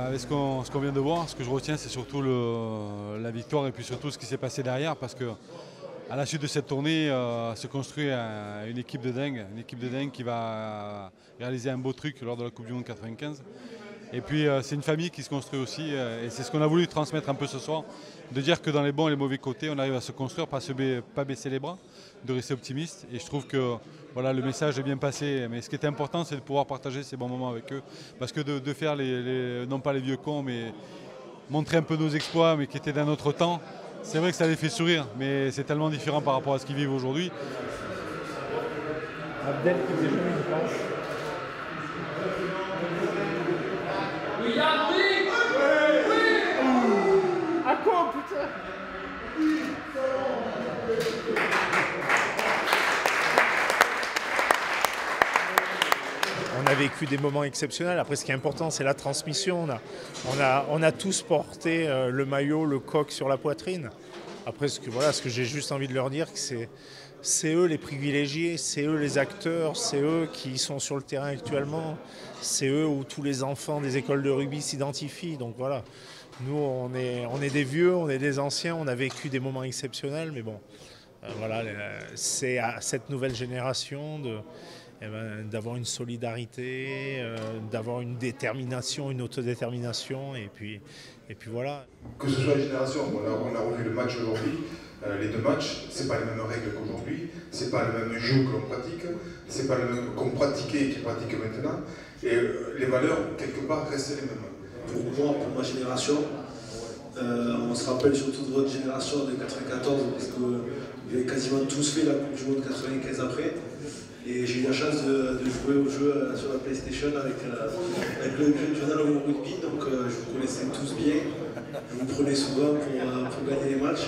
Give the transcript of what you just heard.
avec ce qu'on vient de voir, ce que je retiens, c'est surtout la victoire et puis surtout ce qui s'est passé derrière, parce que à la suite de cette tournée se construit une équipe de dingue qui va réaliser un beau truc lors de la Coupe du Monde 95. Et puis c'est une famille qui se construit aussi, et c'est ce qu'on a voulu transmettre un peu ce soir, de dire que dans les bons et les mauvais côtés, on arrive à se construire, pas baisser les bras, de rester optimiste. Et je trouve que voilà, le message est bien passé, mais ce qui est important, c'est de pouvoir partager ces bons moments avec eux, parce que de faire non pas les vieux cons, mais montrer un peu nos exploits, mais qui étaient d'un autre temps, c'est vrai que ça les fait sourire, mais c'est tellement différent par rapport à ce qu'ils vivent aujourd'hui. Abdel qui faisait jamais une passe. À quoi, putain? On a vécu des moments exceptionnels. Après, ce qui est important, c'est la transmission. On a tous porté le maillot, le coq sur la poitrine. Après, ce que j'ai juste envie de leur dire, c'est eux les privilégiés, c'est eux les acteurs, c'est eux qui sont sur le terrain actuellement, c'est eux où tous les enfants des écoles de rugby s'identifient. Donc voilà, nous on est des vieux, on est des anciens, on a vécu des moments exceptionnels, mais bon, voilà, c'est à cette nouvelle génération d'avoir une solidarité, d'avoir une détermination, une autodétermination, et puis voilà. Que ce soit les générations, on a revu le match aujourd'hui, les deux matchs, c'est pas les mêmes règles qu'aujourd'hui, c'est pas le même jeu que l'on pratique, c'est pas le même qu'on pratiquait et qui pratique maintenant, et les valeurs, quelque part, restent les mêmes. Pour moi, pour ma génération, on se rappelle surtout de votre génération de 94, parce que vous avez quasiment tous fait la Coupe du Monde 95 après. Et j'ai eu la chance de jouer au jeu sur la PlayStation avec le Journal Home Rugby, donc je vous connaissais tous bien. Je vous prenais souvent pour gagner les matchs.